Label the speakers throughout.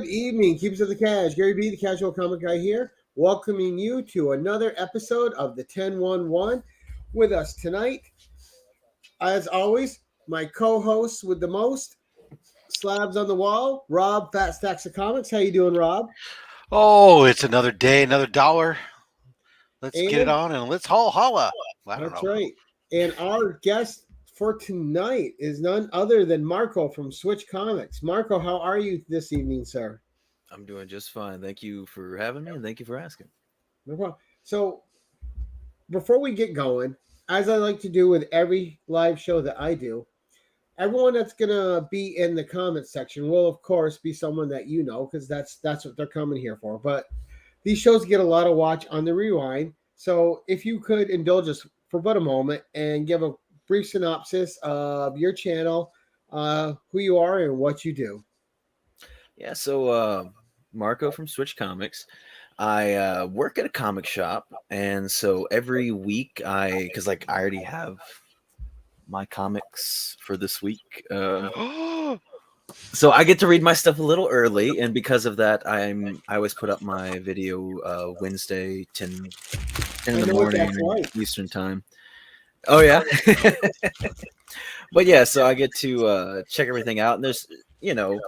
Speaker 1: Good evening, keepers of the cash. Gary B, the casual comic guy here, welcoming you to another episode of the 1011. With us tonight, as always, my co-host with the most slabs on the wall, Rob, Fat Stacks of Comics. How you doing, Rob?
Speaker 2: Oh, it's another day, another dollar. Let's get it
Speaker 1: And
Speaker 2: on and let's holla. I don't
Speaker 1: that's
Speaker 2: know.
Speaker 1: right. And our guest for tonight is none other than Marco from Swytch Comics. Marco, how are you this evening, sir?
Speaker 3: I'm doing just fine. Thank you for having me, and thank you for asking.
Speaker 1: No problem. So before we get going, as I like to do with every live show that I do, everyone that's gonna be in the comment section will, of course, be someone that you know because that's what they're coming here for. But these shows get a lot of watch on the rewind. So if you could indulge us for but a moment and give a brief synopsis of your channel, who you are, and what you do.
Speaker 3: Yeah, so Marco from Swytch Comics. I work at a comic shop, and so every week because I already have my comics for this week. So I get to read my stuff a little early, and because of that, I always put up my video Wednesday 10 in the morning Eastern time. Oh yeah. But yeah, so I get to check everything out, and there's a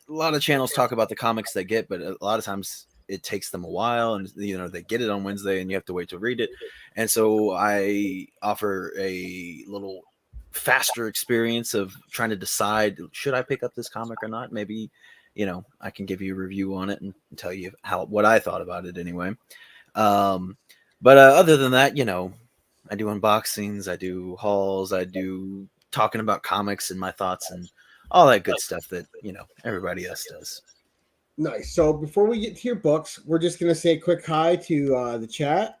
Speaker 3: lot of channels talk about the comics they get, but a lot of times it takes them a while, and they get it on Wednesday, and you have to wait to read it. And so I offer a little faster experience of trying to decide, should I pick up this comic or not? Maybe I can give you a review on it and tell you what I thought about it anyway. But other than that, I do unboxings, I do hauls, I do talking about comics and my thoughts and all that good stuff that everybody else does.
Speaker 1: Nice. So before we get to your books, we're just gonna say a quick hi to the chat.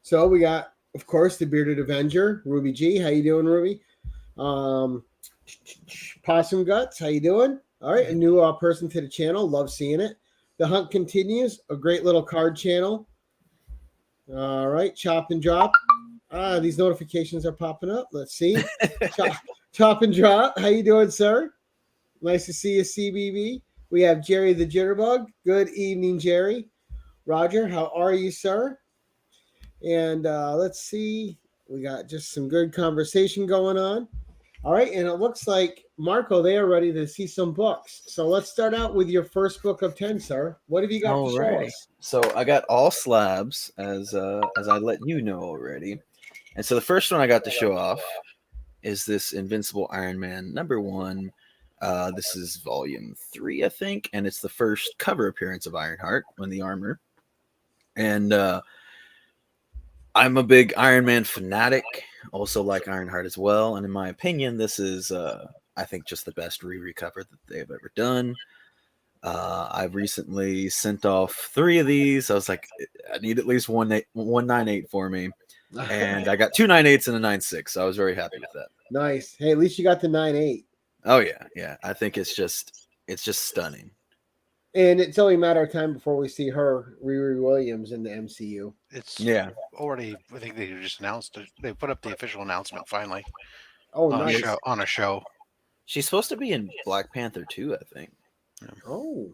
Speaker 1: So we got, of course, the bearded Avenger, Ruby G. How you doing, Ruby? Possum Guts. How you doing? All right, a new person to the channel. Love seeing it. The Hunt Continues, a great little card channel. All right, Chop and Drop. These notifications are popping up. Let's see. Chop and Drop. How you doing, sir? Nice to see you, CBB. We have Jerry the Jitterbug. Good evening, Jerry. Roger, how are you, sir? And let's see. We got just some good conversation going on. All right, and it looks like, Marco, they are ready to see some books. So let's start out with your first book of 10, sir. What have you got to show us?
Speaker 3: So I got all slabs, as I let you know already. And so the first one I got to show off is this Invincible Iron Man #1. This is volume 3, I think, and it's the first cover appearance of Ironheart on the armor. And I'm a big Iron Man fanatic, also like Ironheart as well. And in my opinion, this is, I think, just the best recover that they've ever done. I've recently sent off 3 of these. I was like, I need at least 198 for me. And I got 2 9/8s and a 9/6. So I was very happy with that.
Speaker 1: Nice. Hey, at least you got the 9/8.
Speaker 3: Oh yeah. I think it's just stunning.
Speaker 1: And it's only a matter of time before we see her, Riri Williams, in the MCU.
Speaker 2: It's already. I think they just announced it. They put up the official announcement finally.
Speaker 1: Oh,
Speaker 2: nice.
Speaker 1: nice.
Speaker 2: On a show.
Speaker 3: She's supposed to be in Black Panther 2, I think.
Speaker 1: Oh.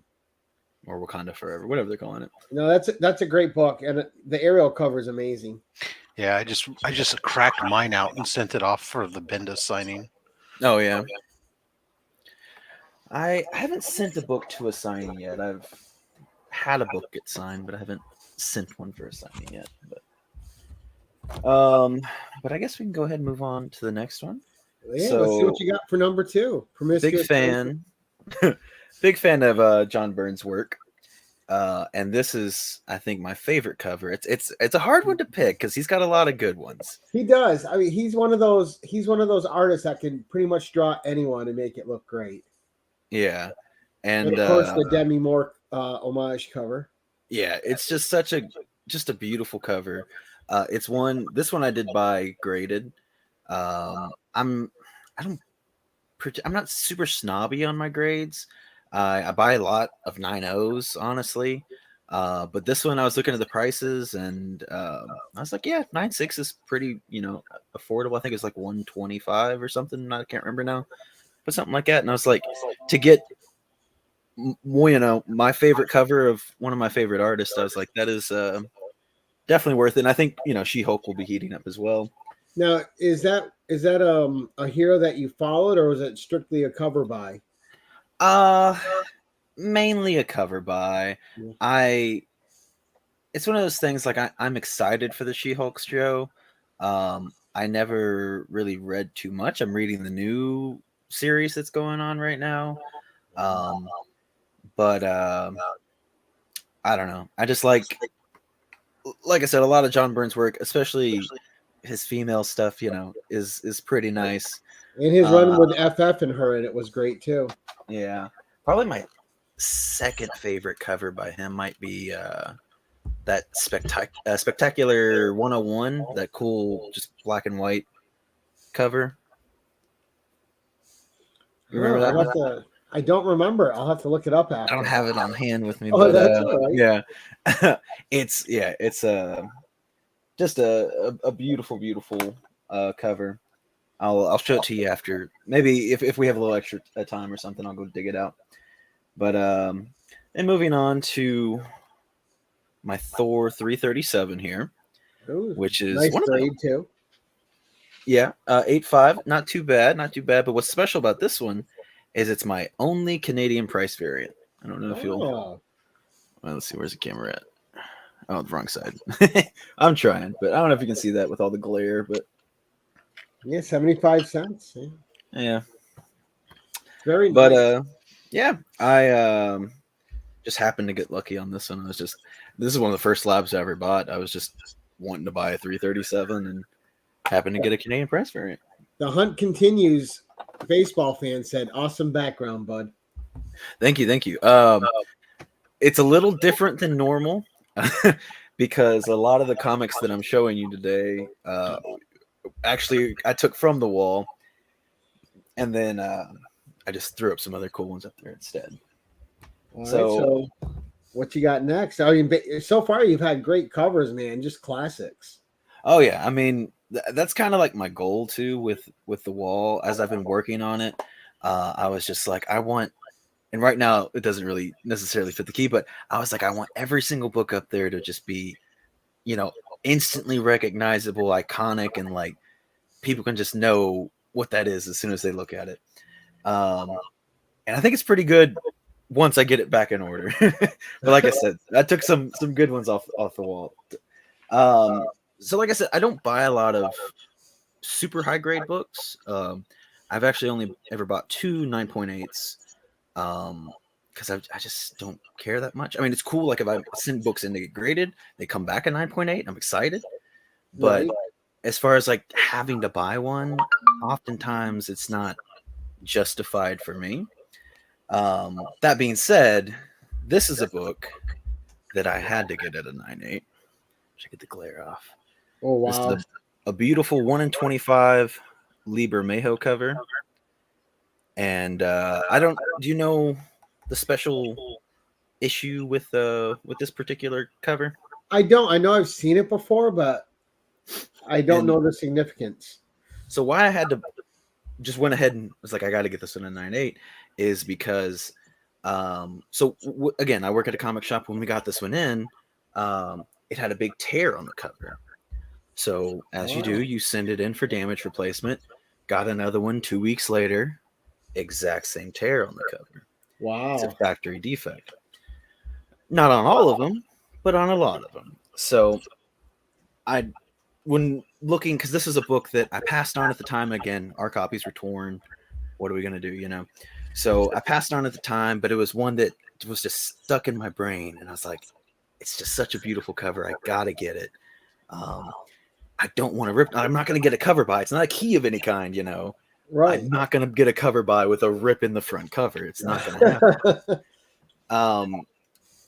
Speaker 3: Or Wakanda Forever, whatever they're calling it.
Speaker 1: No, that's a great book, and the aerial cover is amazing.
Speaker 2: Yeah, I just cracked mine out and sent it off for the Bendis signing.
Speaker 3: Oh yeah. I haven't sent a book to a signing yet. I've had a book get signed, but I haven't sent one for a signing yet. But I guess we can go ahead and move on to the next one.
Speaker 1: Yeah, let's see what you got for number 2.
Speaker 3: Big fan. Big fan of John Byrne's work. And this is, I think, my favorite cover. It's a hard one to pick because he's got a lot of good ones.
Speaker 1: He does. I mean, he's one of those artists that can pretty much draw anyone and make it look great.
Speaker 3: Yeah. And
Speaker 1: of course the Demi Moore homage cover.
Speaker 3: Yeah, it's just a beautiful cover. This one I did buy graded. I'm not super snobby on my grades. I buy a lot of 9.0s, honestly. But this one I was looking at the prices and I was like, yeah, 9.6 is pretty, affordable. I think it's like 125 or something. I can't remember now, but something like that. And I was like, to get you know, my favorite cover of one of my favorite artists. I was like, that is definitely worth it. And I think, you know, She-Hulk will be heating up as well.
Speaker 1: Now, is that a hero that you followed, or was it strictly a cover by?
Speaker 3: Mainly a cover by.
Speaker 1: Yeah.
Speaker 3: It's one of those things, like, I'm excited for the She-Hulk show. I never really read too much. I'm reading the new series that's going on right now. But I don't know. I just like I said, a lot of John Byrne's work, especially his female stuff, you know, is pretty nice.
Speaker 1: And his run with FF and her, and it was great too.
Speaker 3: Yeah, probably my second favorite cover by him might be that spectacular 101, that cool just black and white cover. You remember that?
Speaker 1: I don't remember. I'll have to look it up after.
Speaker 3: I don't have it on hand with me,
Speaker 1: Oh,
Speaker 3: but
Speaker 1: that's all right.
Speaker 3: yeah, it's just a beautiful cover. I'll show it to you after, maybe if we have a little extra time or something. I'll go dig it out. But and moving on to my Thor 337 here,
Speaker 1: Ooh,
Speaker 3: which is
Speaker 1: nice
Speaker 3: one
Speaker 1: grade too.
Speaker 3: Yeah, 8.5, not too bad. But what's special about this one is it's my only Canadian price variant. I don't know if you'll. Well, let's see, where's the camera at? Oh, the wrong side. I'm trying, but I don't know if you can see that with all the glare. But
Speaker 1: yeah, 75 cents.
Speaker 3: Yeah.
Speaker 1: Very nice.
Speaker 3: But yeah, I just happened to get lucky on this one. This is one of the first slabs I ever bought. I was just wanting to buy a 337 and happened to get a Canadian press variant.
Speaker 1: The hunt continues. Baseball fan said, "Awesome background, bud."
Speaker 3: Thank you. It's a little different than normal because a lot of the comics that I'm showing you today, actually, I took from the wall, and then I just threw up some other cool ones up there instead.
Speaker 1: All right, so what you got next? I mean, so far you've had great covers, man. Just classics.
Speaker 3: Oh yeah, I mean that's kind of like my goal too with the wall. As I've been working on it, I was just like, I want, and right now it doesn't really necessarily fit the key, but I was like, I want every single book up there to just be, you know, instantly recognizable, iconic, and like people can just know what that is as soon as they look at it. And I think it's pretty good once I get it back in order. But like I said, I took some good ones off the wall. So like I said, I don't buy a lot of super high grade books. I've actually only ever bought 2 9.8s because I just don't care that much. I mean, it's cool. Like if I send books in to get graded, they come back at 9.8. I'm excited. But as far as like having to buy one, oftentimes it's not justified for me. That being said, this is a book that I had to get at a 9.8. Should get the glare off.
Speaker 1: Oh wow!
Speaker 3: This is a beautiful 1 in 25 Liber Mayo cover, and I don't. Do you know the special issue with this particular cover?
Speaker 1: I don't. I know I've seen it before, but I don't know the significance.
Speaker 3: So why I had to just went ahead and was like, I got to get this in a 9.8 is because again, I work at a comic shop. When we got this one in, it had a big tear on the cover. So as you do, you send it in for damage replacement. Got another one 2 weeks later, exact same tear on the cover.
Speaker 1: Wow.
Speaker 3: It's a factory defect. Not on all of them, but on a lot of them. So when looking, because this is a book that I passed on at the time, again, our copies were torn. What are we going to do, you know? So I passed on at the time, but it was one that was just stuck in my brain. And I was like, it's just such a beautiful cover. I got to get it. I don't want to rip. I'm not going to get a cover by. It's not a key of any kind, you know. Right. I'm not going to get a cover by with a rip in the front cover. It's not going to happen.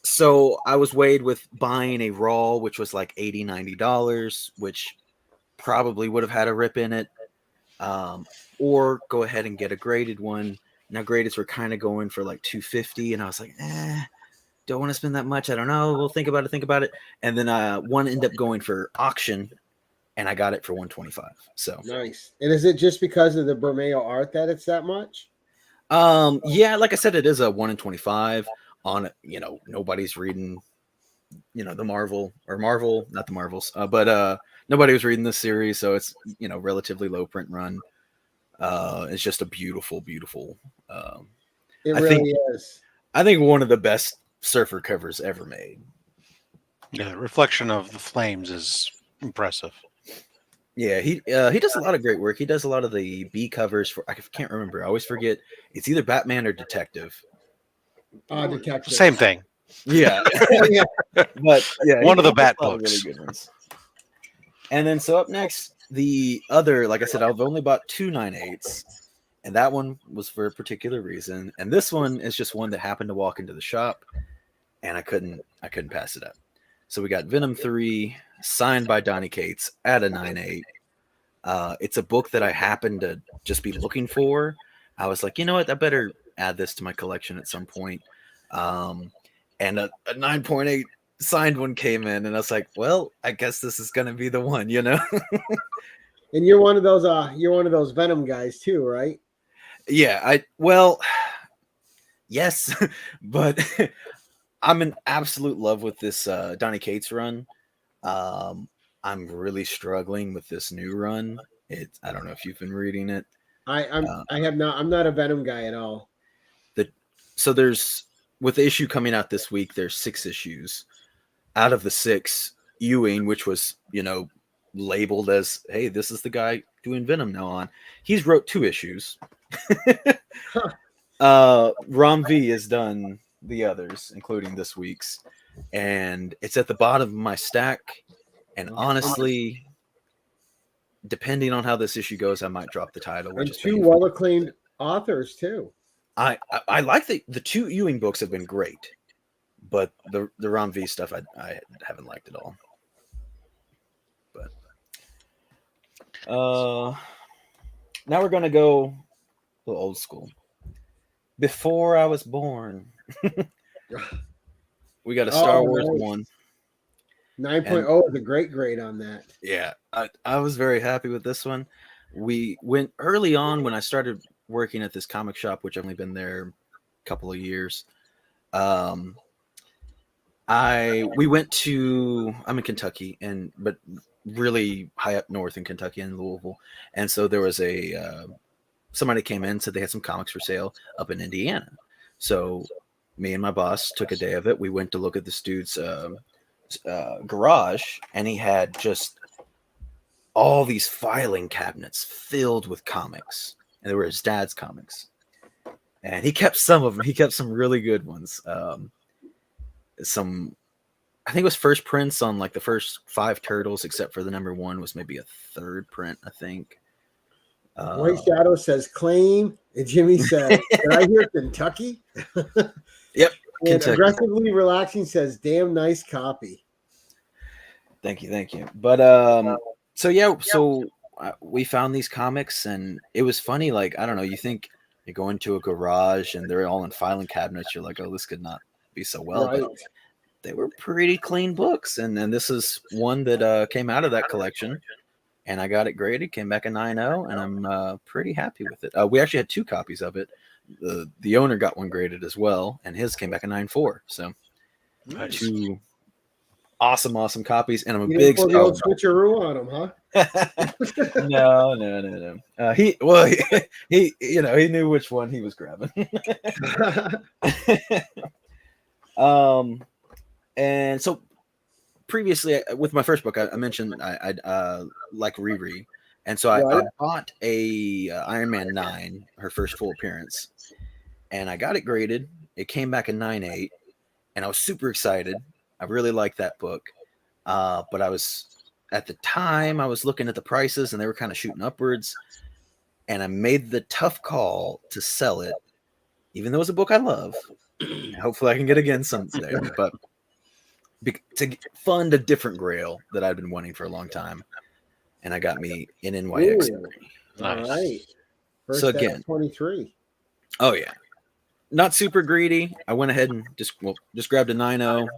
Speaker 3: So I was weighed with buying a raw, which was like $80, $90, which probably would have had a rip in it, or go ahead and get a graded one. Now gradeds were kind of going for like $250, and I was like, don't want to spend that much. I don't know. We'll think about it. And then one ended up going for auction, and I got it for $125. So
Speaker 1: nice. And is it just because of the Bermeo art that it's that much?
Speaker 3: Yeah, like I said, it is a 1 in 25 on, nobody's reading, the Marvel, not the Marvels, but nobody was reading this series, so it's, relatively low print run. It's just a beautiful, beautiful.
Speaker 1: It
Speaker 3: I
Speaker 1: really
Speaker 3: think
Speaker 1: is.
Speaker 3: I think one of the best surfer covers ever made.
Speaker 2: Yeah, the reflection of the flames is impressive.
Speaker 3: Yeah, he does a lot of great work. He does a lot of the B covers for, I can't remember. I always forget. It's either Batman or Detective.
Speaker 1: Detective.
Speaker 2: Same thing.
Speaker 3: Yeah,
Speaker 1: Yeah.
Speaker 3: but yeah,
Speaker 2: One of the
Speaker 3: does
Speaker 2: Bat
Speaker 3: a lot of
Speaker 2: books.
Speaker 3: really good ones. And then so up next, the other, like I said, I've only bought 2 9/8s, and that one was for a particular reason. And this one is just one that happened to walk into the shop, and I couldn't pass it up. So we got Venom 3, signed by Donny Cates at a 9/8. It's a book that I happened to just be looking for. I was like, you know what? I better add this to my collection at some point. And a 9.8 signed one came in, and I was like, well, I guess this is going to be the one,
Speaker 1: And you're one of those Venom guys too, right?
Speaker 3: Yeah, yes, but I'm in absolute love with this Donny Cates run. I'm really struggling with this new run. I don't know if you've been reading it.
Speaker 1: I'm not a Venom guy at all.
Speaker 3: So there's, with the issue coming out this week, there's 6 issues. Out of the 6, Ewing, which was, labeled as, hey, this is the guy doing Venom now on, he's wrote 2 issues. Rom V has done the others, including this week's, and it's at the bottom of my stack. And honestly, depending on how this issue goes, I might drop the title.
Speaker 1: And 2 well-acclaimed authors too.
Speaker 3: I like the 2 Ewing books have been great, but the Rom V stuff I haven't liked at all. But now we're gonna go a little old school. Before I was born, we got a Star Wars
Speaker 1: nice.
Speaker 3: 1.
Speaker 1: 9.0 is a great grade on that.
Speaker 3: Yeah, I was very happy with this one. We went early on when I started working at this comic shop, which I've only been there a couple of years. We went to, I'm in Kentucky, but really high up north in Kentucky in Louisville, and so there was somebody came in, said they had some comics for sale up in Indiana. So me and my boss took a day of it. We went to look at this dude's garage, and he had just all these filing cabinets filled with comics, and they were his dad's comics. And he kept some of them. He kept some really good ones. I think it was first prints on like the first 5 Turtles, except for the number 1 was maybe a 3rd print, I think.
Speaker 1: White Shadow says claim, and Jimmy says, did I hear Kentucky?
Speaker 3: Yep.
Speaker 1: And
Speaker 3: Kentucky.
Speaker 1: Aggressively Relaxing says, damn nice copy.
Speaker 3: Thank you. But we found these comics, and it was funny. Like, I don't know, you think you go into a garage and they're all in filing cabinets. You're like, oh, this could not be so well.
Speaker 1: Right.
Speaker 3: But they were pretty clean books, and this is one that came out of that collection, and I got it graded, came back a 9.0, and I'm pretty happy with it. We actually had 2 copies of it. The owner got one graded as well, and his came back a 9.4. So
Speaker 2: Nice.
Speaker 3: 2 awesome copies, and I'm a
Speaker 1: You
Speaker 3: big
Speaker 1: didn't pull the old switcheroo on him, huh?
Speaker 3: No. He knew which one he was grabbing. And so previously with my first book, I mentioned I like Riri, and so I bought a Iron Man 9, her first full appearance, and I got it graded. It came back a 9.8, and I was super excited. I really liked that book, but at the time I was looking at the prices, and they were kind of shooting upwards, and I made the tough call to sell it, even though it's a book I love. Hopefully I can get again someday, but to fund a different grail that I'd been wanting for a long time, and I got me in NYX.
Speaker 2: Nice.
Speaker 1: All right. First
Speaker 3: So again,
Speaker 1: 23.
Speaker 3: Oh yeah, not super greedy. I went ahead and just grabbed a 9.0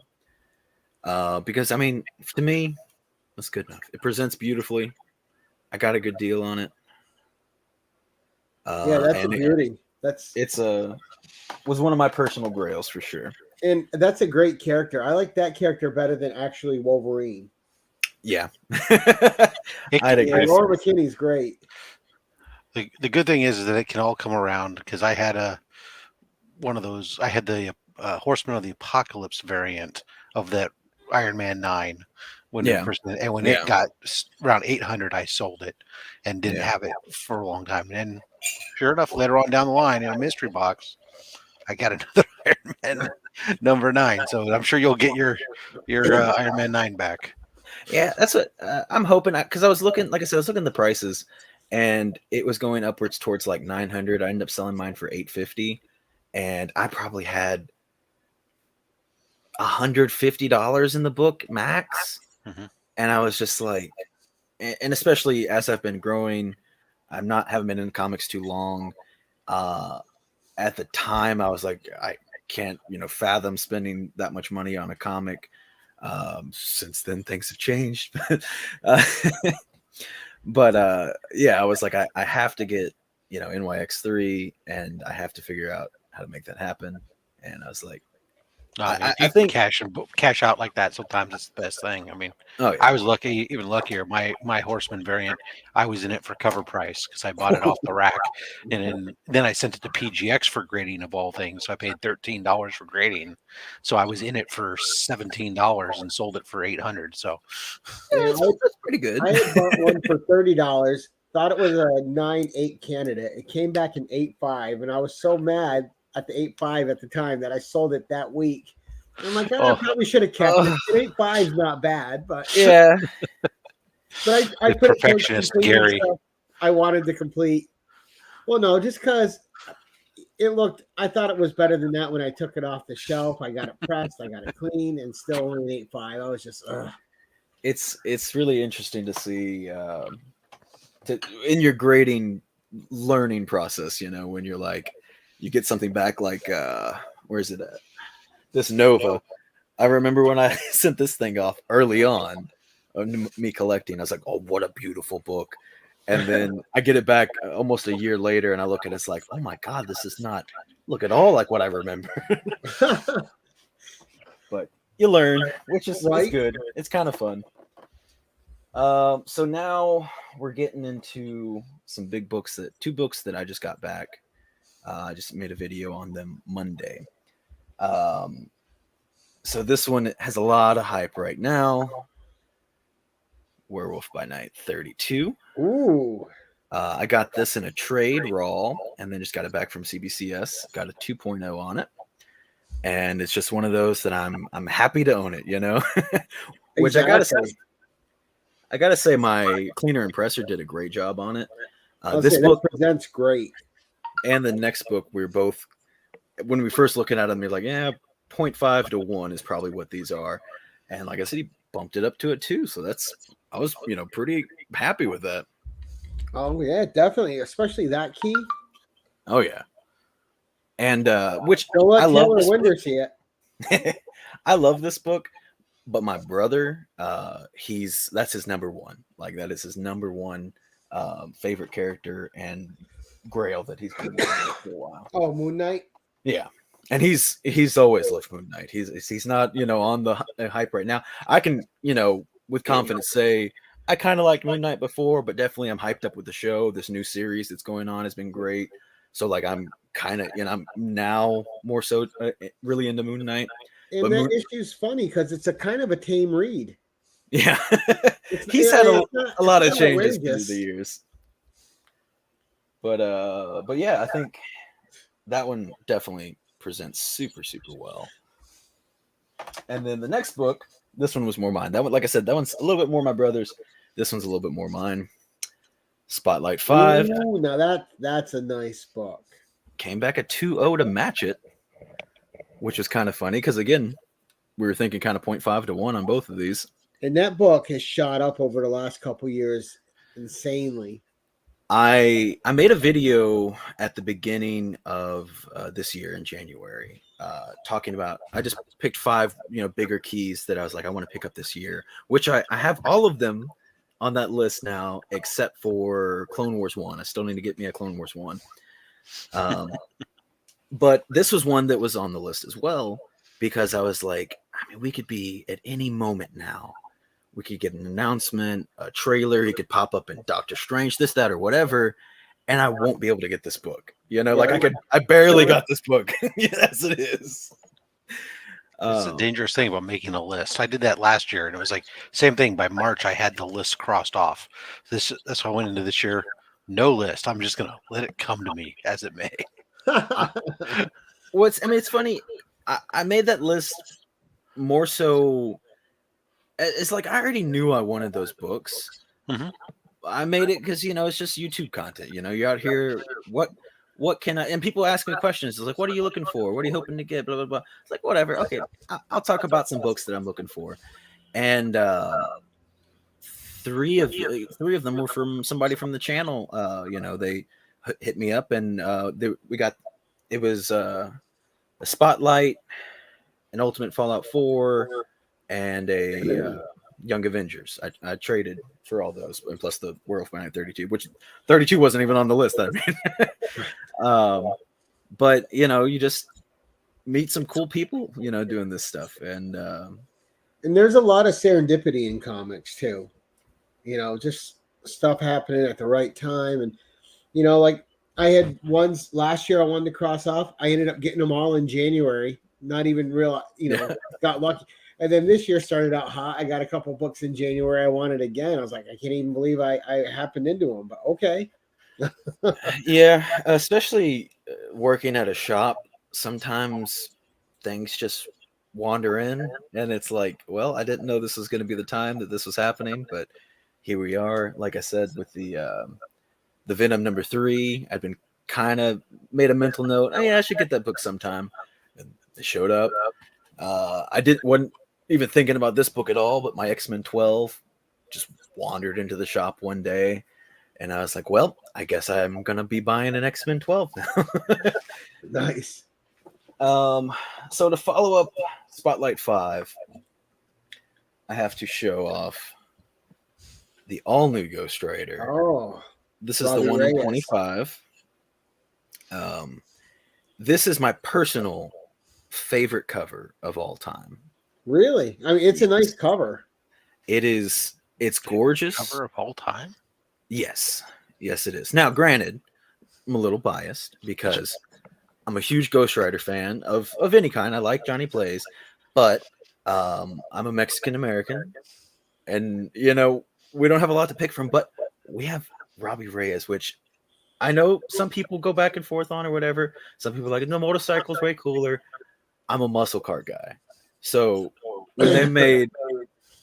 Speaker 3: because I mean, to me, that's good enough. It presents beautifully. I got a good deal on it.
Speaker 1: Yeah, that's a beauty.
Speaker 3: It's was one of my personal grails for sure.
Speaker 1: And that's a great character. I like that character better than actually Wolverine.
Speaker 3: Yeah.
Speaker 2: I'd
Speaker 1: Yeah, Laura McKinney's great.
Speaker 2: The good thing is that it can all come around because I had one of those. I had the Horseman of the Apocalypse variant of that Iron Man 9 when it first, and when it got around 800, I sold it and didn't have it for a long time. And sure enough, later on down the line in a mystery box, I got another Iron Man number 9. So I'm sure you'll get your Iron Man 9 back.
Speaker 3: Yeah, that's what I'm hoping. Because I was looking, like I said, I was looking at the prices, and it was going upwards towards like 900. I ended up selling mine for 850, and I probably had $150 in the book max.
Speaker 2: Mm-hmm.
Speaker 3: And I was just like, and especially as I've been growing, haven't been in comics too long. At the time, I was like, I can't, fathom spending that much money on a comic. Since then, things have changed. But yeah, I was like, I have to get, NYX3, and I have to figure out how to make that happen. And I was like,
Speaker 2: I think cash out like that sometimes it's the best thing. I mean, I was lucky, even luckier. My Horseman variant, I was in it for cover price because I bought it off the rack, and then I sent it to PGX for grading of all things. So I paid $13 for grading, so I was in it for $17 and sold it for $800. So
Speaker 3: that's pretty good.
Speaker 1: I had bought one for $30. Thought it was a 9.8 candidate. It came back in 8.5, and I was so mad at the 8.5 at the time that I sold it that week. And I'm like, I probably should have kept it. 8.5 is not bad, but
Speaker 3: yeah.
Speaker 1: But I
Speaker 2: the
Speaker 1: put
Speaker 2: perfectionist Gary.
Speaker 1: I wanted to complete. Well, no, just because I thought it was better than that when I took it off the shelf. I got it pressed, I got it clean, and still only 8.5. I was just,
Speaker 3: It's really interesting to see in your grading learning process, when you're like, you get something back like where is it at? This Nova. I remember when I sent this thing off early on, me collecting, I was like, oh, what a beautiful book. And then I get it back almost a year later, and I look at it, it's like, oh my God, this is not look at all like what I remember. But you learn, which is good. It's kind of fun. So now we're getting into some big books, two books that I just got back. I just made a video on them Monday. So this one has a lot of hype right now. Werewolf by Night 32.
Speaker 1: ooh.
Speaker 3: I got this in a trade raw, and then just got it back from CBCS. Got a 2.0 on it, and it's just one of those that I'm happy to own it. Which
Speaker 1: Exactly.
Speaker 3: I gotta say, my cleaner impressor did a great job on it.
Speaker 1: This book presents great.
Speaker 3: And the next book, we're both, when we first looking at them, you're like, 0.5 to 1 is probably what these are. And like I said, he bumped it up to it too. So I was, pretty happy with that.
Speaker 1: Oh yeah, definitely. Especially that key.
Speaker 3: Oh yeah. And which
Speaker 1: Don't let
Speaker 3: I love
Speaker 1: Taylor Winder see it.
Speaker 3: I love this book, but my brother, that's his number one. Like that is his number one favorite character and grail that he's been working with for a while.
Speaker 1: Oh, Moon Knight.
Speaker 3: Yeah, and he's always loved Moon Knight. He's not on the hype right now. I can with confidence say I kind of liked Moon Knight before, but definitely I'm hyped up with the show. This new series that's going on has been great. So like I'm kind of I'm now more so really into Moon Knight.
Speaker 1: And
Speaker 3: but
Speaker 1: that issue's funny because it's a kind of a tame read.
Speaker 3: Yeah, he's had a lot of changes through the years. But yeah, I think that one definitely presents super, super well. And then the next book, this one was more mine. That one, like I said, that one's a little bit more my brother's. This one's a little bit more mine. Spotlight 5.
Speaker 1: Ooh, now that's a nice book.
Speaker 3: Came back at 2.0 to match it, which is kind of funny because again, we were thinking kind of 0.5 to 1 on both of these.
Speaker 1: And that book has shot up over the last couple years insanely.
Speaker 3: I made a video at the beginning of this year in January talking about, I just picked 5 bigger keys that I was like, I want to pick up this year, which I have all of them on that list now except for Clone Wars 1. I still need to get me a Clone Wars 1. But this was one that was on the list as well because I was like, I mean, we could be at any moment now. We could get an announcement, a trailer. He could pop up in Doctor Strange, this, that, or whatever, and I won't be able to get this book. You know, like I barely got this book. Yes, it is.
Speaker 2: It's a dangerous thing about making a list. I did that last year, and it was like same thing. By March, I had the list crossed off. That's why I went into this year, no list. I'm just gonna let it come to me as it may.
Speaker 3: It's funny. I made that list more so. It's like I already knew I wanted those books.
Speaker 2: Mm-hmm.
Speaker 3: I made it because it's just YouTube content. You're out here. What can I? And people ask me questions. It's like, what are you looking for? What are you hoping to get? Blah blah blah. It's like whatever. Okay, I'll talk about some books that I'm looking for. And three of them were from somebody from the channel. They hit me up, and it was a Spotlight, an Ultimate Fallout 4, and a Young Avengers. I traded for all those, and plus the World Finite 32, which 32 wasn't even on the list. I mean, but you just meet some cool people, doing this stuff, and
Speaker 1: there's a lot of serendipity in comics too. Just stuff happening at the right time, and like I had ones last year I wanted to cross off. I ended up getting them all in January. Not even real, got lucky. And then this year started out hot. I got a couple books in January I wanted again. I was like, I can't even believe I happened into them. But okay.
Speaker 3: Yeah, especially working at a shop, sometimes things just wander in, and it's like, well, I didn't know this was going to be the time that this was happening, but here we are. Like I said, with the Venom #3, I'd been kind of made a mental note. Oh yeah, I should get that book sometime. And they showed up. I wasn't even thinking about this book at all, but my X-Men 12 just wandered into the shop one day, and I was like, well, I guess I'm gonna be buying an X-Men 12 now.
Speaker 1: Nice.
Speaker 3: So to follow up Spotlight 5, I have to show off the all-new Ghost Rider.
Speaker 1: Oh,
Speaker 3: this is the one in 25. This is my personal favorite cover of all time.
Speaker 1: Really? I mean, it's a nice cover.
Speaker 3: It's gorgeous.
Speaker 2: Cover of all time?
Speaker 3: Yes, it is. Now, granted, I'm a little biased because I'm a huge Ghost Rider fan of any kind. I like Johnny Blaze, but I'm a Mexican American, and we don't have a lot to pick from, but we have Robbie Reyes, which I know some people go back and forth on or whatever. Some people are like, no, motorcycle's way cooler. I'm a muscle car guy. So when they made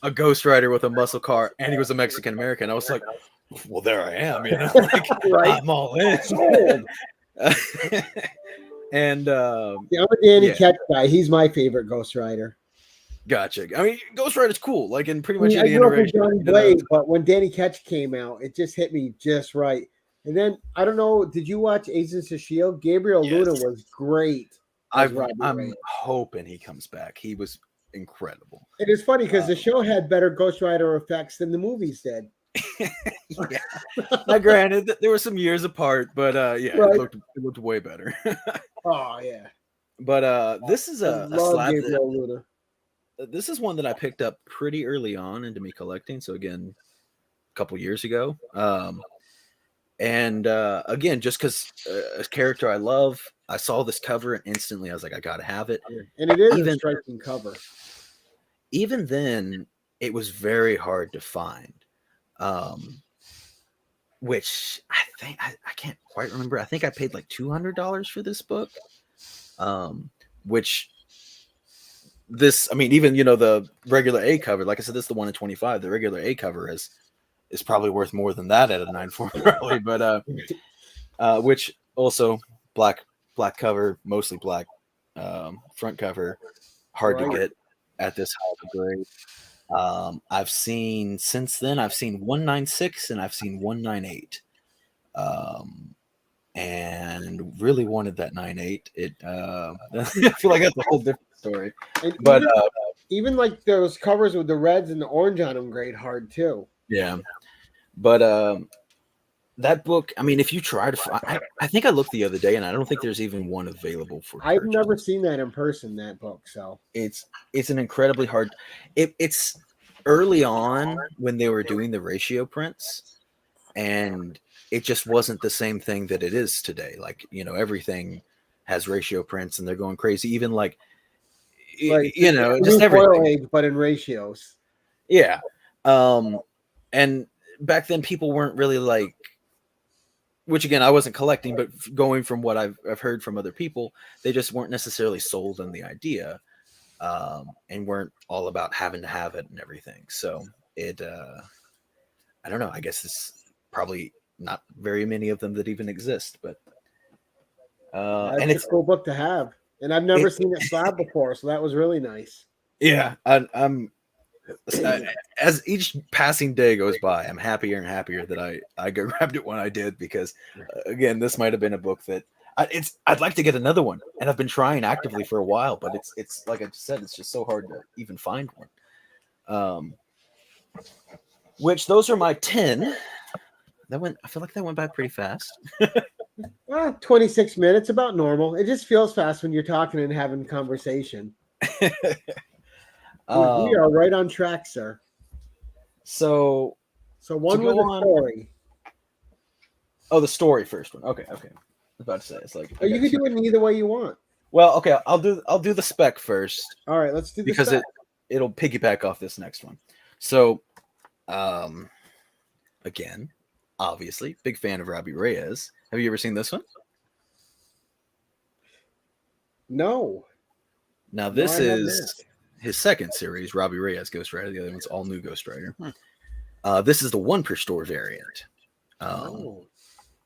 Speaker 3: a Ghost Rider with a muscle car and he was a Mexican American, I was like, well, there I am. Like, right. I'm all in. And
Speaker 1: I'm a Danny Ketch guy. He's my favorite Ghost Rider.
Speaker 3: Gotcha. I mean, Ghost Rider's cool. Like in pretty much any
Speaker 1: I grew up with
Speaker 3: iteration.
Speaker 1: Johnny Blaze, but when Danny Ketch came out, it just hit me just right. And then I don't know, did you watch Agents of S.H.I.E.L.D.? Gabriel Luna was great.
Speaker 3: I'm hoping he comes back. He was incredible.
Speaker 1: It is funny because the show had better Ghost Rider effects than the movies did.
Speaker 3: Yeah. Now, granted, there were some years apart, but right. it looked way better.
Speaker 1: Oh yeah.
Speaker 3: But this is a slab.
Speaker 1: Luna.
Speaker 3: This is one that I picked up pretty early on into me collecting. So again, a couple years ago. And again, just because a character I love, I saw this cover and instantly I was like, I gotta have it.
Speaker 1: And it is a striking cover.
Speaker 3: Even then, it was very hard to find. Which I think I can't quite remember. I think I paid like $200 for this book. Which this, I mean, even the regular A cover, like I said, this is the one in 25. The regular A cover is probably worth more than that at a 9.4 probably, but which also black cover, mostly black front cover, hard to get at this high of a grade. I've seen 196 and I've seen 198. And really wanted that 98. I feel like that's a whole different story. And but
Speaker 1: even like those covers with the reds and the orange on them, great hard too.
Speaker 3: Yeah. But that book, I mean, if you try to find, I think I looked the other day, and I don't think there's even one available for
Speaker 1: I've
Speaker 3: purchase.
Speaker 1: never seen that in person, that book. So
Speaker 3: It's an incredibly hard. It's early on when they were doing the ratio prints, and it just wasn't the same thing that it is today. Like, everything has ratio prints, and they're going crazy. Even like,
Speaker 1: right,
Speaker 3: just
Speaker 1: foil
Speaker 3: everything.
Speaker 1: age, but in ratios.
Speaker 3: Yeah. And back then people weren't really like, which again, I wasn't collecting, but going from what I've heard from other people, they just weren't necessarily sold on the idea, and weren't all about having to have it and everything. So I don't know. I guess it's probably not very many of them that even exist, but and
Speaker 1: It's a cool book to have, and I've never seen it slab before, so that was really nice.
Speaker 3: Yeah, I'm as each passing day goes by, I'm happier and happier that I grabbed it when I did, because again, this might have been a book that I'd like to get another one, and I've been trying actively for a while, but it's like I just said, it's just so hard to even find one. Which those are my 10. I feel like that went by pretty fast.
Speaker 1: 26 minutes, about normal. It just feels fast when you're talking and having conversation. We are right on track, sir.
Speaker 3: So
Speaker 1: one with a story.
Speaker 3: Oh, the story first one. Okay. I was about to say, it's like,
Speaker 1: you can do it in either way you want.
Speaker 3: Well, okay, I'll do the spec first.
Speaker 1: All right, let's do the
Speaker 3: because
Speaker 1: spec.
Speaker 3: It'll piggyback off this next one. So, again, obviously, big fan of Robbie Reyes. Have you ever seen this one?
Speaker 1: No.
Speaker 3: Now, this is his second series, Robbie Reyes Ghost Rider. The other one's all new Ghost Rider. This is the 1 per store variant.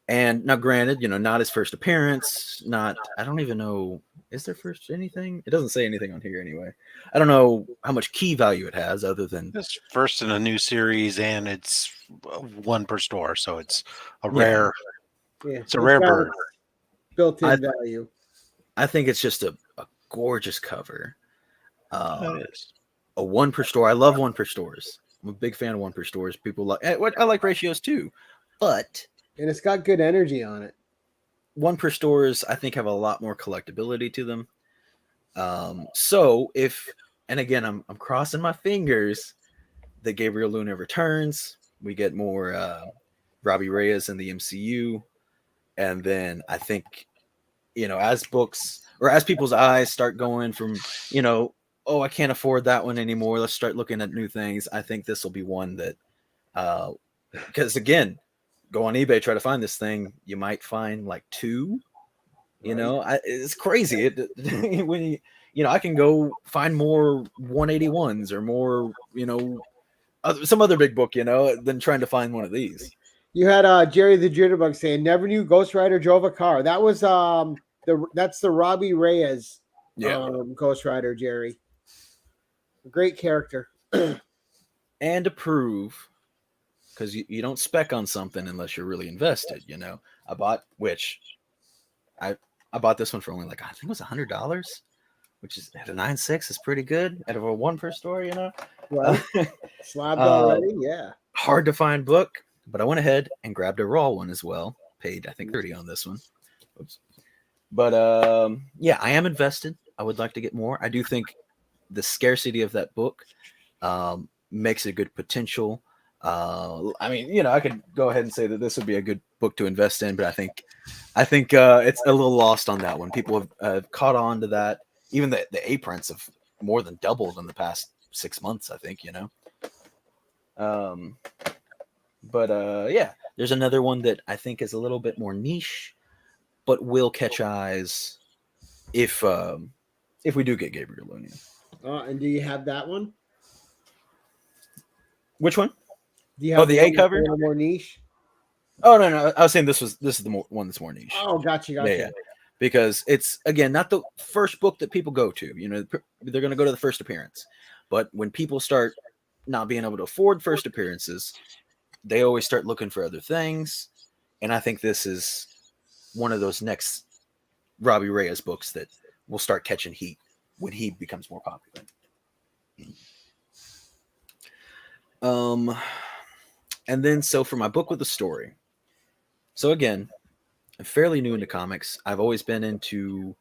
Speaker 3: And now, granted, not his first appearance. I don't even know. Is there first anything? It doesn't say anything on here anyway. I don't know how much key value it has, other than
Speaker 2: it's first in a new series, and it's 1 per store, so it's a rare.
Speaker 1: Yeah,
Speaker 2: it's a rare bird.
Speaker 1: Built-in value.
Speaker 3: I think it's just a gorgeous cover.
Speaker 2: It is.
Speaker 3: A 1 per store. I love 1 per stores. I'm a big fan of 1 per stores. People like. I like ratios too, and
Speaker 1: it's got good energy on it.
Speaker 3: 1 per stores, I think, have a lot more collectability to them. So and again, I'm crossing my fingers that Gabriel Luna returns. We get more Robbie Reyes in the MCU, and then I think, as books or as people's eyes start going from, oh, I can't afford that one anymore, let's start looking at new things. I think this will be one that, because again, go on eBay, try to find this thing, you might find like 2. It's crazy. When I can go find more 181s or more, some other big book, than trying to find one of these.
Speaker 1: You had Jerry the Jitterbug saying, "Never knew Ghost Rider drove a car." That was that's the Robbie Reyes Ghost Rider, Jerry. A great character.
Speaker 3: And to prove, because you don't spec on something unless you're really invested. I bought this one for only I think it was $100, which is at a 9.6 is pretty good. Out of a 1 per store,
Speaker 1: Well, slabbed already, yeah.
Speaker 3: Hard to find book, but I went ahead and grabbed a raw one as well. Paid, I think, $30 on this one. Oops. But yeah, I am invested. I would like to get more. I do think the scarcity of that book makes a good potential. I mean, I could go ahead and say that this would be a good book to invest in, but I think it's a little lost on that one. People have caught on to that. Even the A prints have more than doubled in the past 6 months, I think. But yeah, there's another one that I think is a little bit more niche, but will catch eyes if we do get Gabriel Luna.
Speaker 1: And do you have that one?
Speaker 3: Which one?
Speaker 1: Do you have
Speaker 3: the A cover?
Speaker 1: More niche?
Speaker 3: Oh no, I was saying this is the one that's more niche.
Speaker 1: Oh, gotcha.
Speaker 3: Yeah. Because it's, again, not the first book that people go to. They're going to go to the first appearance. But when people start not being able to afford first appearances, they always start looking for other things. And I think this is one of those next Robbie Reyes books that will start catching heat when he becomes more popular. And then, so for my book with the story, So again, I'm fairly new into comics. I've always been into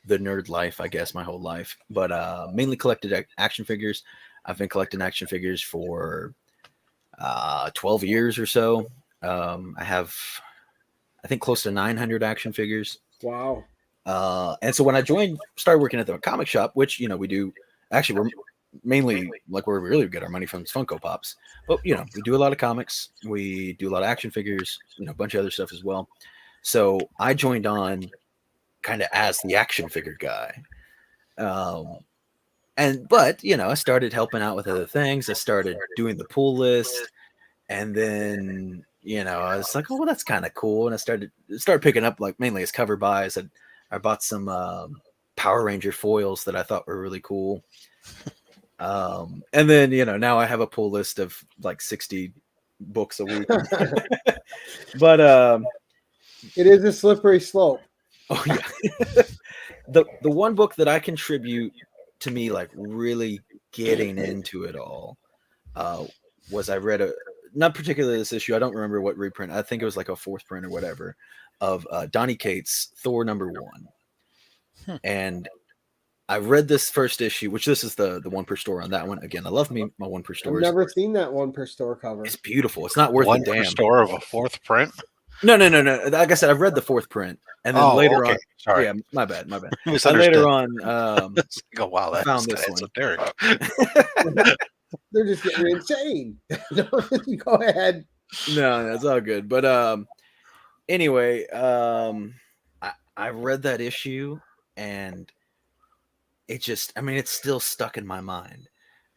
Speaker 3: the nerd life, I guess, my whole life, but mainly collected action figures. I've been collecting action figures for 12 years or so. I have, I think, close to 900 action figures.
Speaker 1: Wow.
Speaker 3: And so when I started working at the comic shop, which, you know, we do, actually, we're mainly like where we really get our money from is Funko Pops. But, you know, we do a lot of comics. We do a lot of action figures, you know, a bunch of other stuff as well. So I joined on kind of as the action figure guy. But, you know, I started helping out with other things. I started doing the pool list. And then, you know, I was like, oh, well, that's kind of cool. And I started picking up like mainly as cover buys. I bought some Power Ranger foils that I thought were really cool. And then, you know, now I have a pull list of like 60 books a week. But
Speaker 1: it is a slippery slope.
Speaker 3: Oh yeah. The one book that I contribute to me like really getting into it all was I read not particularly this issue. I don't remember what reprint. I think it was like a 4th print or whatever of Donny Cates' Thor #1. And I read this first issue, which this is the one per store on that one. Again, I love my one per store.
Speaker 1: I've never seen that one per store cover.
Speaker 3: It's beautiful. It's not worth
Speaker 2: one
Speaker 3: a damn.
Speaker 2: per store of a 4th print.
Speaker 3: No. Like I said, I've read the 4th print, and then later on.
Speaker 2: Sorry.
Speaker 3: Yeah, my bad. And
Speaker 2: later
Speaker 3: on,
Speaker 2: go, wow, that's
Speaker 3: found this
Speaker 2: esoteric.
Speaker 1: They're just getting insane. Go ahead.
Speaker 3: No, that's all good. But anyway, I read that issue, and it just, I mean, it's still stuck in my mind.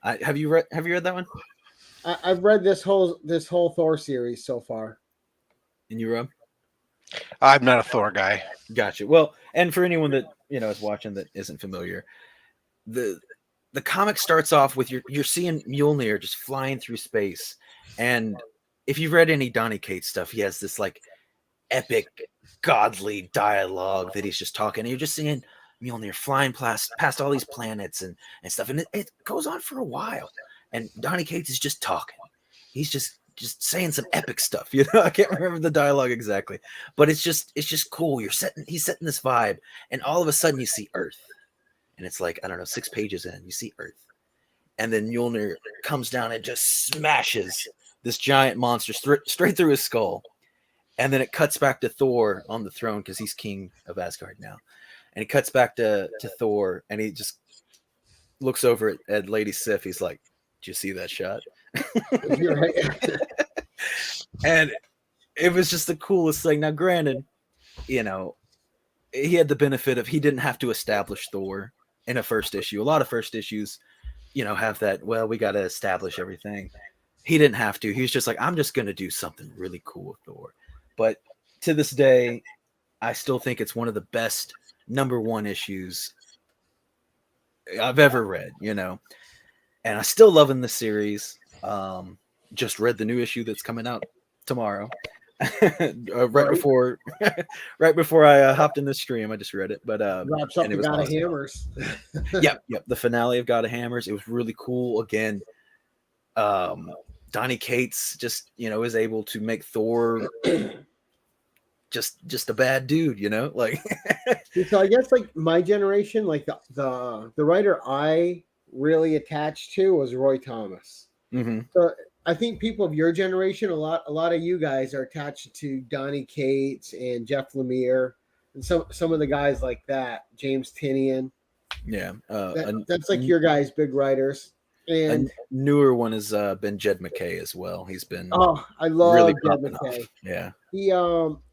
Speaker 3: Have you read that one?
Speaker 1: I've read this whole Thor series so far.
Speaker 3: And you, Rob?
Speaker 2: I'm not a Thor guy.
Speaker 3: Gotcha. Well, and for anyone that, you know, is watching that isn't familiar, the comic starts off with you're seeing Mjolnir just flying through space. And if you've read any Donny Cates stuff, he has this like epic godly dialogue that he's just talking. And you're just seeing Mjolnir flying past all these planets and stuff. And it goes on for a while. And Donny Cates is just talking. He's just saying some epic stuff, you know. I can't remember the dialogue exactly, but it's just cool. He's setting this vibe, and all of a sudden you see Earth, and it's like, I don't know, 6 pages in, you see Earth, and then Mjolnir comes down and just smashes this giant monster straight through his skull, and then it cuts back to Thor on the throne because he's king of Asgard now, and it cuts back to Thor, and he just looks over at Lady Sif. He's like, "Did you see that shot?" And it was just the coolest thing. Now, granted, you know, he had the benefit of he didn't have to establish Thor in a first issue. A lot of first issues, you know, have that, well, we got to establish everything. He didn't have to. He was just like, I'm just going to do something really cool with Thor. But to this day, I still think it's one of the best #1 issues I've ever read, you know. And I'm still loving the series. Just read the new issue that's coming out tomorrow. right before I hopped in the stream, I just read it. But
Speaker 1: wraps up the God of Hammers.
Speaker 3: Yep, the finale of God of Hammers. It was really cool. Again, Donny Cates just, you know, is able to make Thor just a bad dude, you know, like.
Speaker 1: So I guess like my generation, like the writer I really attached to was Roy Thomas.
Speaker 3: Mm-hmm.
Speaker 1: So I think people of your generation, a lot of you guys are attached to Donny Cates and Jeff Lemire and some of the guys like that, James Tinian.
Speaker 3: Yeah,
Speaker 1: that's like your guys' big writers. And
Speaker 3: a newer one has been Jed MacKay as well. He's been
Speaker 1: I love
Speaker 3: really
Speaker 1: Jed MacKay.
Speaker 3: off. Yeah,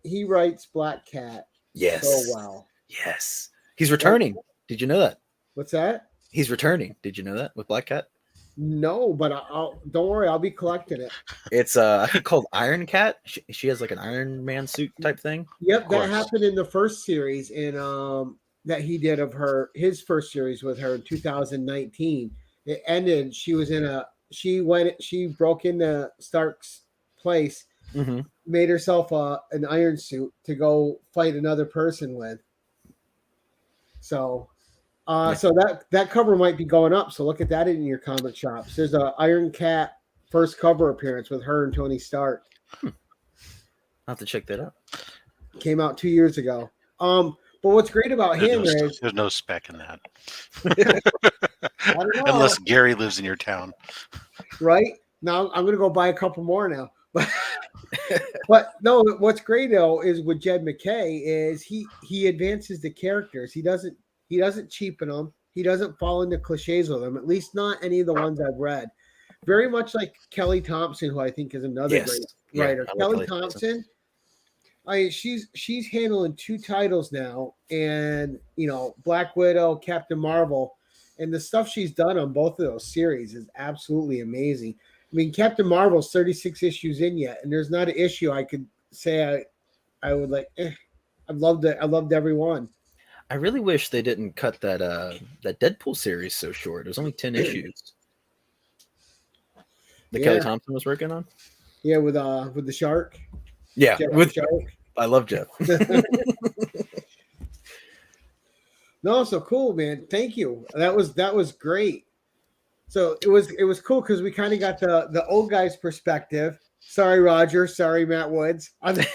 Speaker 1: he writes Black Cat.
Speaker 3: Yes.
Speaker 1: So well.
Speaker 3: Yes, he's returning. Did you know that?
Speaker 1: What's that?
Speaker 3: He's returning. Did you know that with Black Cat?
Speaker 1: No, but don't worry, I'll be collecting it.
Speaker 3: It's I think called Iron Cat. She has like an Iron Man suit type thing.
Speaker 1: Yep, that happened in the first series in that he did of his first series with her in 2019. It ended. She broke into Stark's place, made herself an iron suit to go fight another person with. So so that cover might be going up. So look at that in your comic shops. There's a Iron Cat first cover appearance with her and Tony Stark.
Speaker 3: I'll have to check that out.
Speaker 1: Came out 2 years ago. But what's great about him is
Speaker 2: there's no spec in that.
Speaker 1: I don't know.
Speaker 2: Unless Gary lives in your town.
Speaker 1: Right? Now I'm gonna go buy a couple more now. But no, what's great though is with Jed McKay is he advances the characters. He doesn't cheapen them. He doesn't fall into cliches with them. At least not any of the ones I've read. Very much like Kelly Thompson, who I think is another great writer. Kelly Thompson. She's handling 2 titles now, and Black Widow, Captain Marvel, and the stuff she's done on both of those series is absolutely amazing. I mean, Captain Marvel's 36 issues in yet, and there's not an issue I could say I would like. I loved it. I loved every one.
Speaker 3: I really wish they didn't cut that Deadpool series so short. It was only 10 issues. Kelly Thompson was working on.
Speaker 1: Yeah, with the shark.
Speaker 3: Yeah,
Speaker 1: with Shark.
Speaker 3: I love Jeff.
Speaker 1: No, so cool, man. Thank you. That was great. So it was cool because we kind of got the old guy's perspective. Sorry, Roger. Sorry, Matt Woods. On the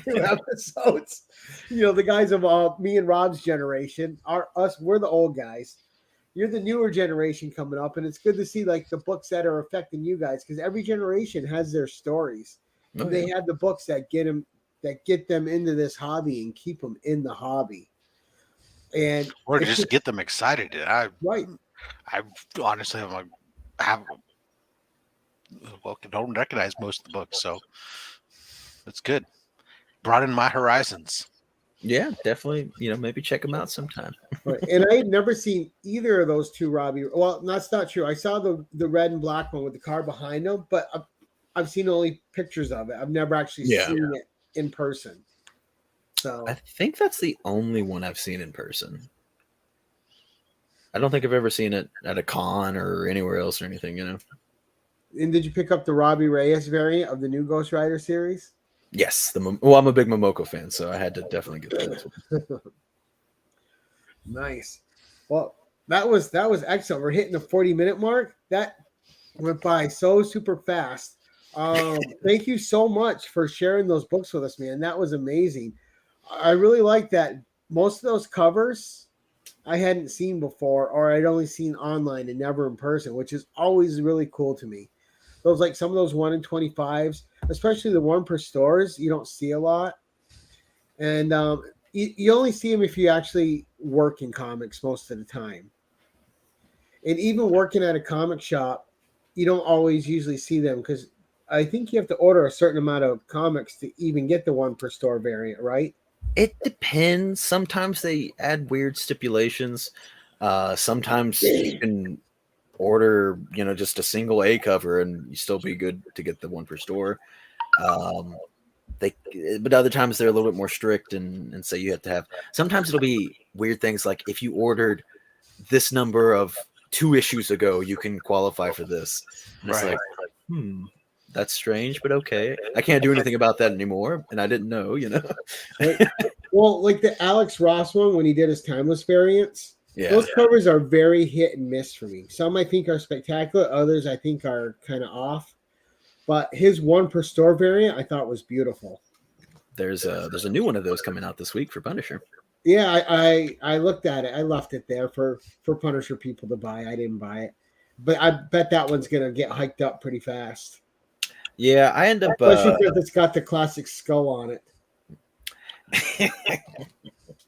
Speaker 1: 2 episodes. The guys of me and Rob's generation we're the old guys. You're the newer generation coming up, and it's good to see like the books that are affecting you guys because every generation has their stories.
Speaker 3: Oh,
Speaker 1: they have the books that get them into this hobby and keep them in the hobby, and
Speaker 2: or just get them excited. I honestly don't recognize most of the books, so it's good. Broaden my horizons.
Speaker 3: Yeah, definitely. Maybe check them out sometime.
Speaker 1: Right. And I had never seen either of those 2, Robbie. Well, that's not true. I saw the red and black one with the car behind them, but I've seen only pictures of it. I've never actually seen it in person. So
Speaker 3: I think that's the only one I've seen in person. I don't think I've ever seen it at a con or anywhere else or anything,
Speaker 1: And did you pick up the Robbie Reyes variant of the new Ghost Rider series?
Speaker 3: Yes. I'm a big Momoko fan, so I had to definitely get that.
Speaker 1: Nice. Well, that was excellent. We're hitting the 40-minute mark. That went by so super fast. Thank you so much for sharing those books with us, man. That was amazing. I really like that. Most of those covers I hadn't seen before, or I'd only seen online and never in person, which is always really cool to me. Some of those 1 in 25s, especially the 1 per stores, you don't see a lot. And you only see them if you actually work in comics most of the time. And even working at a comic shop, you don't always usually see them because I think you have to order a certain amount of comics to even get the 1 per store variant, right?
Speaker 3: It depends. Sometimes they add weird stipulations. Sometimes you can order, just a single A cover and you still be good to get the 1 per store. But other times they're a little bit more strict and say you have to have. Sometimes it'll be weird things like if you ordered this number of 2 issues ago, you can qualify for this. And it's like, that's strange, but okay. I can't do anything about that anymore, and I didn't know,
Speaker 1: Well, like the Alex Ross one when he did his timeless variants. Those covers are very hit and miss for me. Some I think are spectacular, others I think are kind of off. But his 1 per store variant I thought was beautiful.
Speaker 3: There's a new one of those coming out this week for Punisher.
Speaker 1: Yeah, I looked at it. I left it there for Punisher people to buy. I didn't buy it. But I bet that one's gonna get hiked up pretty fast.
Speaker 3: Yeah, I end up
Speaker 1: especially if it's got the classic skull on
Speaker 3: it.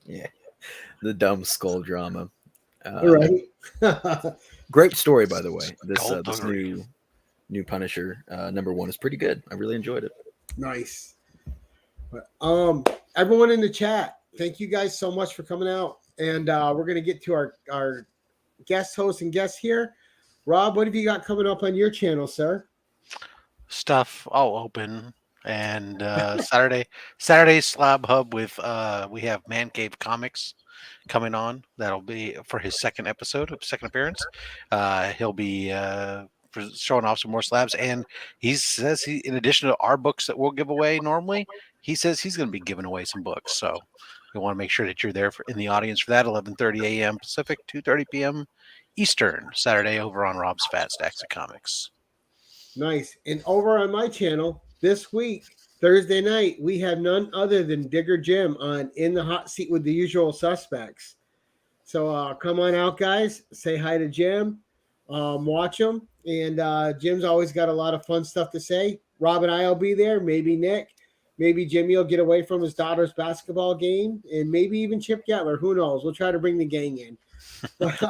Speaker 3: Yeah. The dumb skull drama.
Speaker 1: Right.
Speaker 3: Great story, by the way. This new Punisher #1 is pretty good. I really enjoyed it.
Speaker 1: Nice. But, everyone in the chat, thank you guys so much for coming out. And we're gonna get to our guest hosts and guests here. Rob, what have you got coming up on your channel, sir?
Speaker 2: Stuff all open. And Saturday Slab Hub with we have Man Cave Comics coming on. That'll be for his second appearance. He'll be showing off some more slabs, and he says in addition to our books that we'll give away normally, he says he's going to be giving away some books. So we want to make sure that you're there in the audience for that. 11:30 a.m. Pacific, 2:30 p.m. Eastern, Saturday over on Rob's Fat Stacks of Comics.
Speaker 1: Nice. And over on my channel this week, Thursday night, we have none other than Digger Jim on In the Hot Seat with the Usual Suspects. So come on out, guys. Say hi to Jim. Watch him. And Jim's always got a lot of fun stuff to say. Rob and I will be there. Maybe Nick. Maybe Jimmy will get away from his daughter's basketball game. And maybe even Chip Gettler. Who knows? We'll try to bring the gang in. But,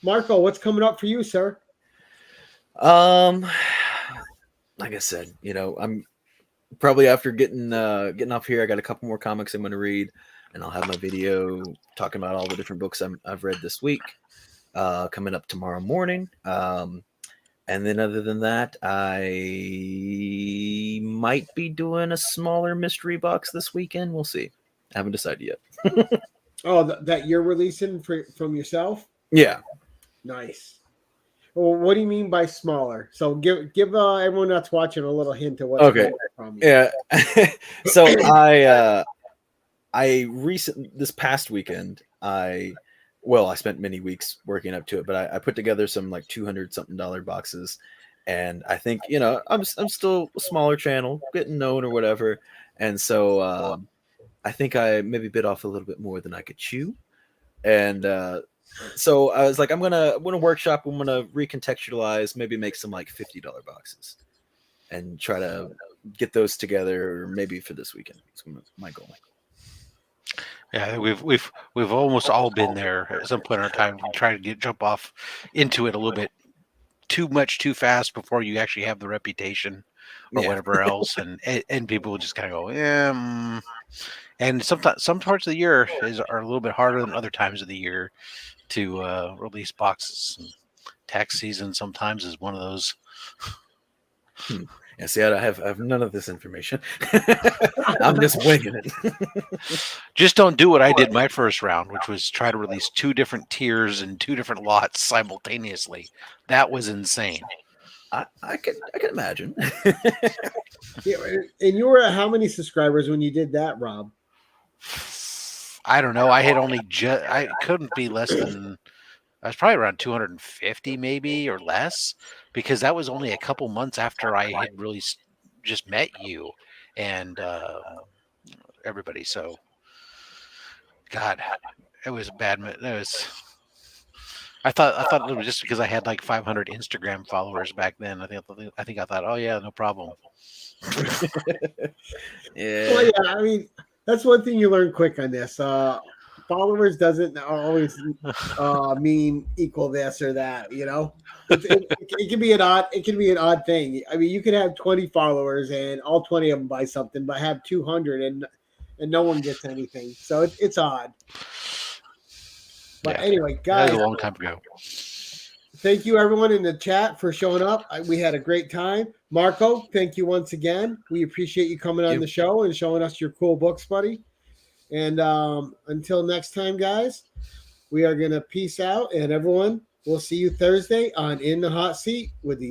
Speaker 1: Marco, what's coming up for you, sir?
Speaker 3: Like I said, I'm probably after getting off here, I got a couple more comics I'm going to read, and I'll have my video talking about all the different books I've read this week coming up tomorrow morning. And then other than that, I might be doing a smaller mystery box this weekend. We'll see. I haven't decided yet.
Speaker 1: Oh, that you're releasing from yourself?
Speaker 3: Yeah.
Speaker 1: Nice. Well, what do you mean by smaller? So give everyone that's watching a little hint of what's
Speaker 3: okay.
Speaker 1: From you.
Speaker 3: Yeah. So I recently, this past weekend, I spent many weeks working up to it, but I put together some like $200 something boxes, and I think I'm still a smaller channel, getting known or whatever, and so I think I maybe bit off a little bit more than I could chew, and so I was like, I'm gonna workshop, I'm gonna recontextualize, maybe make some like $50 boxes, and try to get those together, maybe for this weekend. That's my goal.
Speaker 2: Yeah, we've almost all been there at some point in our time. We try to jump off into it a little bit too much too fast before you actually have the reputation or whatever else, and people just kind of go, yeah. And sometimes some parts of the year are a little bit harder than other times of the year to release boxes. And tax season sometimes is one of those.
Speaker 3: Yeah, see, I have none of this information. I'm just winging it.
Speaker 2: Just don't do what I did my first round, which was try to release 2 different tiers and 2 different lots simultaneously. That was insane.
Speaker 3: I can imagine.
Speaker 1: Yeah, and you were at how many subscribers when you did that, Rob?
Speaker 2: I don't know. I had only I couldn't be less than. I was probably around 250 maybe or less, because that was only a couple months after I had really just met you and everybody. So, God, it was a bad. I thought it was just because I had like 500 Instagram followers back then. I thought, oh yeah, no problem.
Speaker 3: Yeah.
Speaker 1: Well, yeah. I mean, that's one thing you learn quick on this. Followers doesn't always mean equal this or that. It can be an odd thing. I mean, you could have 20 followers and all 20 of them buy something, but have 200 and no one gets anything. So it's odd. But anyway, guys,
Speaker 2: that was a long time ago.
Speaker 1: Thank you everyone in the chat for showing up. We had a great time. Marco, thank you once again. We appreciate you coming on the show and showing us your cool books, buddy. And until next time, guys, we are going to peace out. And everyone, we'll see you Thursday on In the Hot Seat with the